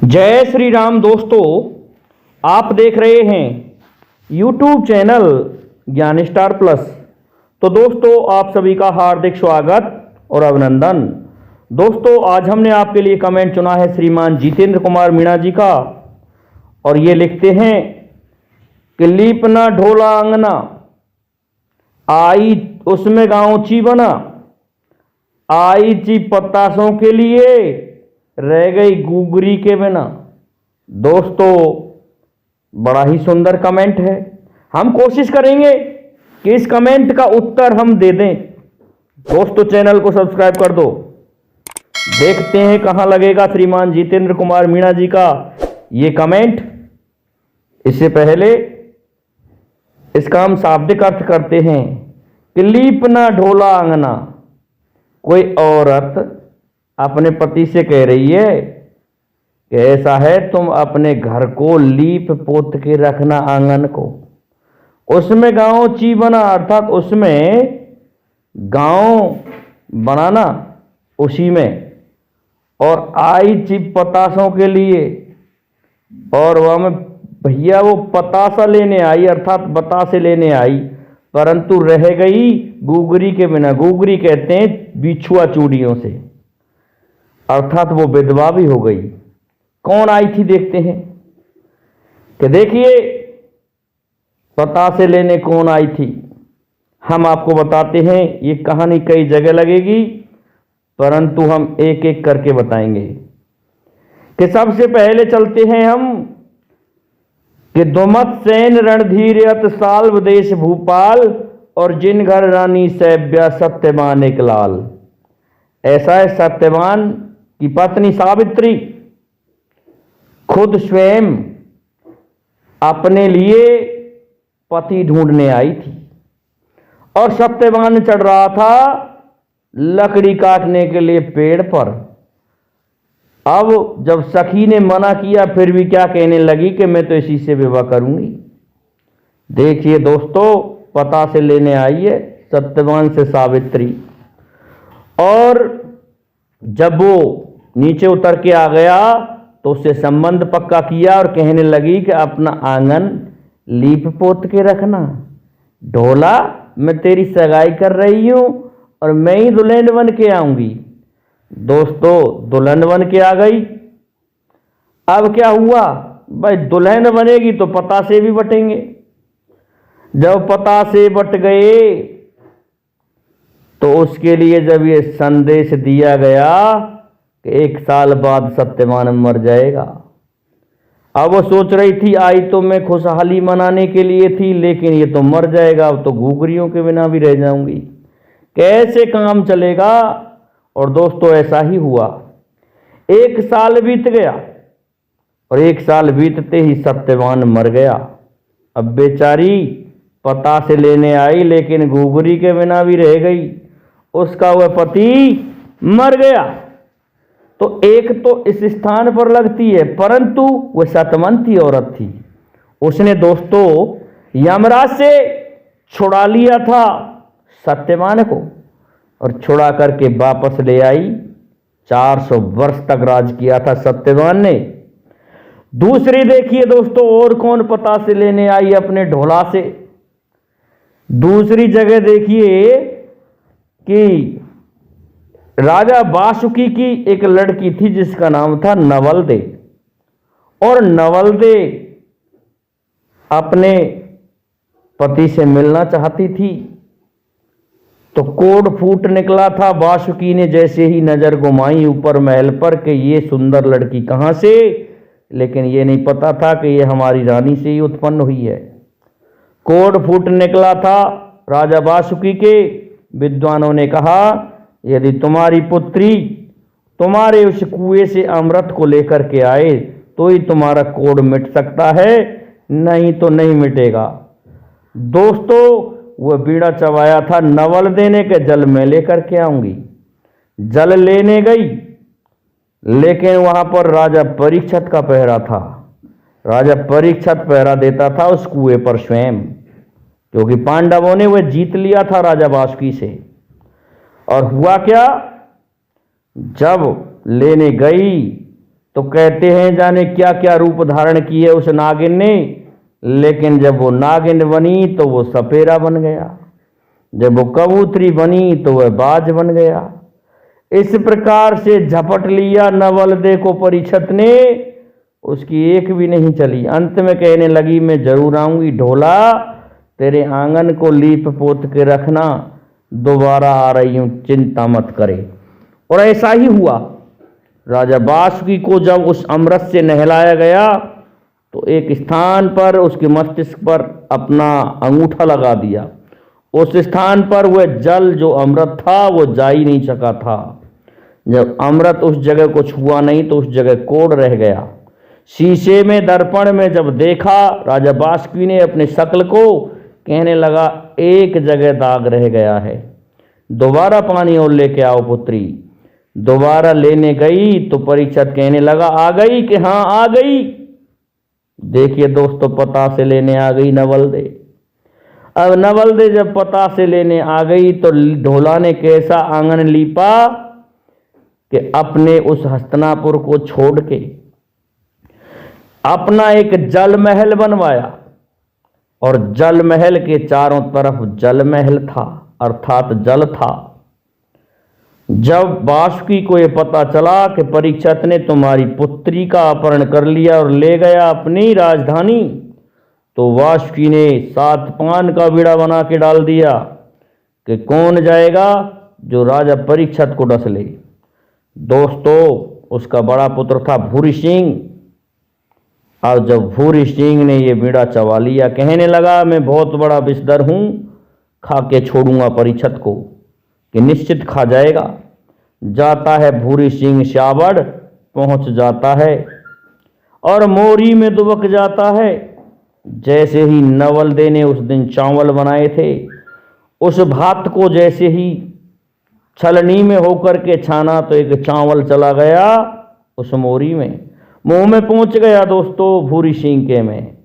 जय श्री राम दोस्तों, आप देख रहे हैं YouTube चैनल ज्ञान स्टार प्लस। तो दोस्तों, आप सभी का हार्दिक स्वागत और अभिनंदन। दोस्तों, आज हमने आपके लिए कमेंट चुना है श्रीमान जितेंद्र कुमार मीणा जी का, और ये लिखते हैं कि लीपना ढोला अंगना आई उसमें गाँव ची बना, आई ची पतासों के लिए रह गई गुगरी के बिना। दोस्तों, बड़ा ही सुंदर कमेंट है। हम कोशिश करेंगे कि इस कमेंट का उत्तर हम दे दें। दोस्तों, चैनल को सब्सक्राइब कर दो। देखते हैं कहां लगेगा श्रीमान जितेंद्र कुमार मीणा जी का ये कमेंट। इससे पहले इसका हम शाब्दिक अर्थ करते हैं कि लीपना ढोला अंगना। कोई औरत अपने पति से कह रही है कि ऐसा है, तुम अपने घर को लीप पोत के रखना आंगन को, उसमें गांव ची बना, अर्थात उसमें गांव बनाना उसी में, और आई ची पतासों के लिए। और वह में भैया वो पतासा लेने आई, अर्थात बतासे लेने आई, परंतु रह गई गुगरी के बिना। गुगरी कहते हैं बिछुआ चूड़ियों से, अर्थात वो विधवा भी हो गई। कौन आई थी देखते हैं कि देखिए पतासे लेने कौन आई थी। हम आपको बताते हैं, ये कहानी कई जगह लगेगी, परंतु हम एक एक करके बताएंगे। कि सबसे पहले चलते हैं हम कि दुमत सेन रणधीर अत साल्व देश भूपाल, और जिन घर रानी सैब्या सत्यवान एक लाल। ऐसा है, सत्यवान की पत्नी सावित्री खुद स्वयं अपने लिए पति ढूंढने आई थी, और सत्यवान चढ़ रहा था लकड़ी काटने के लिए पेड़ पर। अब जब सखी ने मना किया, फिर भी क्या कहने लगी कि मैं तो इसी से विवाह करूंगी। देखिए दोस्तों, पता से लेने आई है सत्यवान से सावित्री, और जब वो नीचे उतर के आ गया तो उससे संबंध पक्का किया, और कहने लगी कि अपना आंगन लीप पोत के रखना। ढोला, मैं तेरी सगाई कर रही हूं और मैं ही दुल्हन बन के आऊंगी। दोस्तों, दुल्हन बन के आ गई। अब क्या हुआ भाई, दुल्हन बनेगी तो पता से भी बटेंगे। जब पता से बट गए तो उसके लिए जब ये संदेश दिया गया कि 1 साल बाद सत्यवान मर जाएगा। अब वो सोच रही थी, आई तो मैं खुशहाली मनाने के लिए थी, लेकिन ये तो मर जाएगा, अब तो घुघरियों के बिना भी रह जाऊंगी, कैसे काम चलेगा। और दोस्तों, ऐसा ही हुआ। 1 साल बीत गया, और 1 साल बीतते ही सत्यवान मर गया। अब बेचारी पता से लेने आई, लेकिन घुघरी के बिना भी रह गई। उसका वह पति मर गया। तो एक तो इस स्थान पर लगती है, परंतु वह सतमंती औरत थी। उसने दोस्तों यमराज से छुड़ा लिया था सत्यवान को, और छुड़ा करके वापस ले आई। 400 वर्ष तक राज किया था सत्यवान ने। दूसरी देखिए दोस्तों, और कौन पता से लेने आई अपने ढोला से। दूसरी जगह देखिए कि राजा वासुकी की एक लड़की थी जिसका नाम था नवलदे, और नवलदे अपने पति से मिलना चाहती थी। तो कोड फूट निकला था। वासुकी ने जैसे ही नजर घुमाई ऊपर महल पर कि ये सुंदर लड़की कहां से, लेकिन ये नहीं पता था कि ये हमारी रानी से ही उत्पन्न हुई है। कोड फूट निकला था राजा वासुकी के। विद्वानों ने कहा, यदि तुम्हारी पुत्री तुम्हारे उस कुएं से अमृत को लेकर के आए तो ही तुम्हारा कोड मिट सकता है, नहीं तो नहीं मिटेगा। दोस्तों, वह बीड़ा चबाया था नवल देने के, जल में लेकर के आऊंगी। जल लेने गई, लेकिन वहां पर राजा परीक्षित का पहरा था। राजा परीक्षित पहरा देता था उस कुएं पर स्वयं, क्योंकि पांडवों ने वह जीत लिया था राजा वासुकी से। और हुआ क्या जब लेने गई तो कहते हैं जाने क्या क्या रूप धारण किए उस नागिन ने, लेकिन जब वो नागिन बनी तो वो सपेरा बन गया, जब वो कबूतरी बनी तो वह बाज बन गया। इस प्रकार से झपट लिया नवलदे को परीक्षित ने, उसकी एक भी नहीं चली। अंत में कहने लगी मैं जरूर आऊंगी ढोला, तेरे आंगन को लीप पोत के रखना, दोबारा आ रही हूं, चिंता मत करे। और ऐसा ही हुआ। राजा बासुकी को जब उस अमृत से नहलाया गया तो एक स्थान पर उसके मस्तिष्क पर अपना अंगूठा लगा दिया। उस स्थान पर वह जल जो अमृत था वो जा ही नहीं सका था। जब अमृत उस जगह को छुआ नहीं तो उस जगह कोढ़ रह गया। शीशे में दर्पण में जब देखा राजा बासुकी ने अपने शक्ल को, कहने लगा एक जगह दाग रह गया है, दोबारा पानी और लेके आओ पुत्री। दोबारा लेने गई तो परीक्षित कहने लगा आ गई कि हाँ आ गई। देखिए दोस्तों, पता से लेने आ गई नवलदे। अब नवलदे जब पता से लेने आ गई तो ढोला ने कैसा आंगन लीपा कि अपने उस हस्तिनापुर को छोड़ के अपना एक जल महल बनवाया, और जल महल के चारों तरफ जल महल था, अर्थात जल था। जब बासुकी को यह पता चला कि परीक्षित ने तुम्हारी पुत्री का अपहरण कर लिया और ले गया अपनी राजधानी, तो वासुकी ने 7 पान का बीड़ा बना के डाल दिया कि कौन जाएगा जो राजा परीक्षित को डस ले। दोस्तों, उसका बड़ा पुत्र था भूरी सिंह। और जब भूरी सिंह ने यह बीड़ा चबा लिया, कहने लगा मैं बहुत बड़ा विषधर हूं, खा के छोड़ूंगा परीक्षित को, कि निश्चित खा जाएगा। जाता है भूरी सिंह श्यावड़, पहुंच जाता है और मोरी में दुबक जाता है। जैसे ही नवलदे ने उस दिन चावल बनाए थे, उस भात को जैसे ही छलनी में होकर के छाना तो एक चावल चला गया उस मोरी में, मुंह में पहुंच गया दोस्तों भूरी सिंह के में।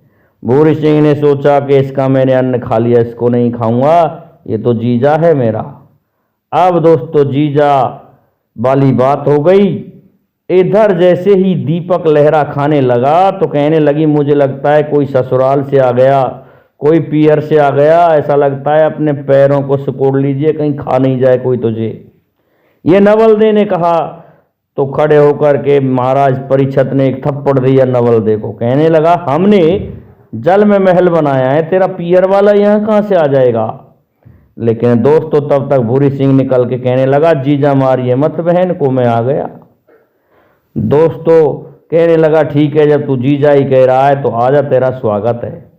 भूरी सिंह ने सोचा कि इसका मैंने अन्न खा लिया, इसको नहीं खाऊंगा, ये तो जीजा है मेरा। अब दोस्तों जीजा वाली बात हो गई। इधर जैसे ही दीपक लहरा खाने लगा तो कहने लगी मुझे लगता है कोई ससुराल से आ गया, कोई पियर से आ गया, ऐसा लगता है अपने पैरों को सिकोड़ लीजिए कहीं खा नहीं जाए कोई तुझे। ये नवलदे ने कहा तो खड़े होकर के महाराज परीक्षित ने एक थप्पड़ दिया नवलदे को, कहने लगा हमने जल में महल बनाया है, तेरा पियर वाला यहाँ कहाँ से आ जाएगा। लेकिन दोस्तों तब तक भूरी सिंह निकल के कहने लगा जीजा मारिए मत बहन को, मैं आ गया। दोस्तों कहने लगा ठीक है, जब तू जीजा ही कह रहा है तो आजा, तेरा स्वागत है।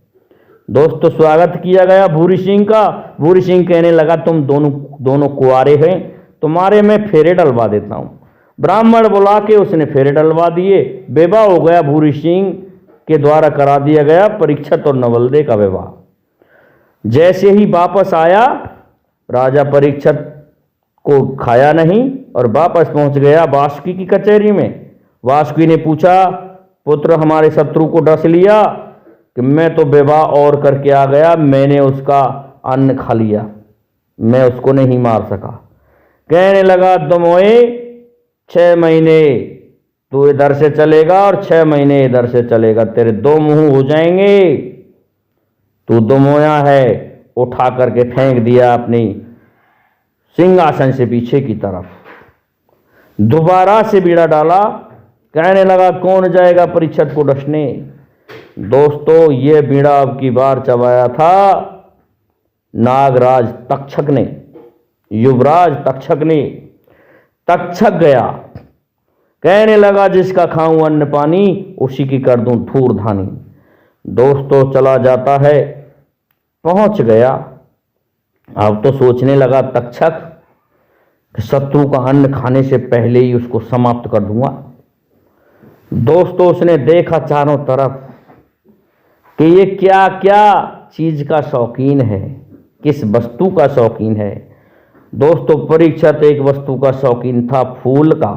दोस्तों स्वागत किया गया भूरी सिंह का। भूरी सिंह कहने लगा तुम दोनों कुंवारे हैं, तुम्हारे मैं फेरे डलवा देता हूँ। ब्राह्मण बुला के उसने फेरे डलवा दिए, विवाह हो गया। भूरी सिंह के द्वारा करा दिया गया परीक्षित और नवलदे का विवाह। जैसे ही वापस आया, राजा परीक्षित को खाया नहीं और वापस पहुंच गया वासुकी की कचहरी में। वासुकी ने पूछा पुत्र हमारे शत्रु को डस लिया कि मैं तो विवाह और करके आ गया, मैंने उसका अन्न खा लिया, मैं उसको नहीं मार सका। कहने लगा दमोए 6 महीने तू इधर से चलेगा और 6 महीने इधर से चलेगा, तेरे 2 मुंह हो जाएंगे। तू दमोया है, उठा करके फेंक दिया अपनी सिंहासन से पीछे की तरफ। दोबारा से बीड़ा डाला, कहने लगा कौन जाएगा परीक्षित को डसने। दोस्तों ये बीड़ा अब की बार चबाया था नागराज तक्षक ने, युवराज तक्षक ने। तक्षक गया, कहने लगा जिसका खाऊं अन्न पानी उसी की कर दूं धूर धानी। दोस्तों चला जाता है, पहुंच गया। अब तो सोचने लगा तक्षक कि शत्रु का अन्न खाने से पहले ही उसको समाप्त कर दूंगा। दोस्तों उसने देखा चारों तरफ कि ये क्या क्या चीज का शौकीन है, किस वस्तु का शौकीन है। दोस्तों परीक्षित एक वस्तु का शौकीन था, फूल का,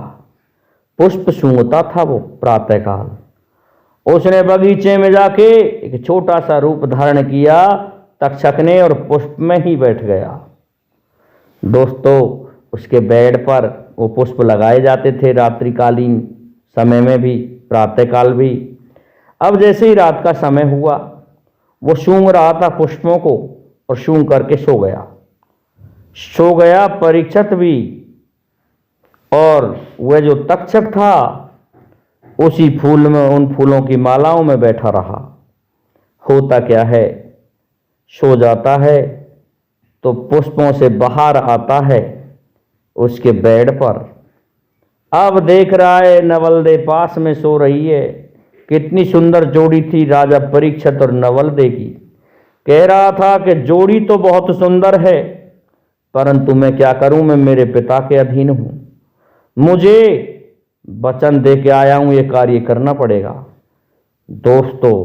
पुष्प सूंघता था वो प्रातःकाल। उसने बगीचे में जाके एक छोटा सा रूप धारण किया तक्षक ने और पुष्प में ही बैठ गया। दोस्तों उसके बेड पर वो पुष्प लगाए जाते थे, रात्रिकालीन समय में भी, प्रातःकाल भी। अब जैसे ही रात का समय हुआ, वो सूंघ रहा था पुष्पों को और सूंघ करके सो गया परीक्षित भी। और वह जो तक्षक था उसी फूल में, उन फूलों की मालाओं में बैठा रहा। होता क्या है, सो जाता है तो पुष्पों से बाहर आता है उसके बेड पर। अब देख रहा है नवलदे पास में सो रही है। कितनी सुंदर जोड़ी थी राजा परीक्षित और नवलदे की। कह रहा था कि जोड़ी तो बहुत सुंदर है, परंतु मैं क्या करूं, मैं मेरे पिता के अधीन हूं, मुझे वचन दे के आया हूं, ये कार्य करना पड़ेगा। दोस्तों,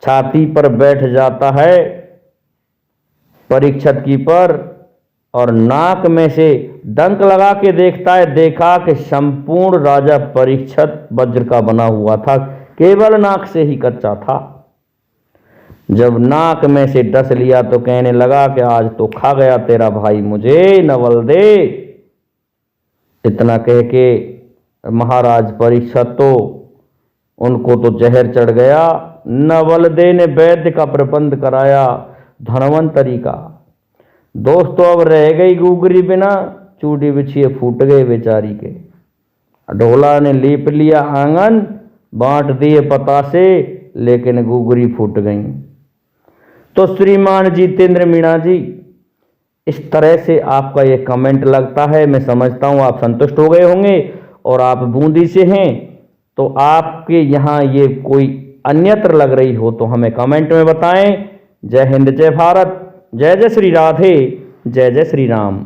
छाती पर बैठ जाता है परीक्षित की पर और नाक में से डंक लगा के देखता है। देखा कि संपूर्ण राजा परीक्षित वज्र का बना हुआ था, केवल नाक से ही कच्चा था। जब नाक में से डस लिया तो कहने लगा कि आज तो खा गया तेरा भाई मुझे, नवलदे। इतना कह के महाराज परीक्षित तो, उनको तो जहर चढ़ गया। नवलदे ने वैद्य का प्रबंध कराया, धनवंतरी का। दोस्तों, अब रह गई गुगरी बिना, चूड़ी बिछिए फूट गए बेचारी के। ढोला ने लीप लिया आंगन, बांट दिए पतासे, लेकिन गुगरी फूट गई। तो श्रीमान जितेंद्र मीणा जी, इस तरह से आपका ये कमेंट लगता है, मैं समझता हूँ आप संतुष्ट हो गए होंगे। और आप बूंदी से हैं तो आपके यहाँ ये कोई अन्यत्र लग रही हो तो हमें कमेंट में बताएं। जय हिंद, जय भारत, जय जय श्री राधे, जय जय श्री राम।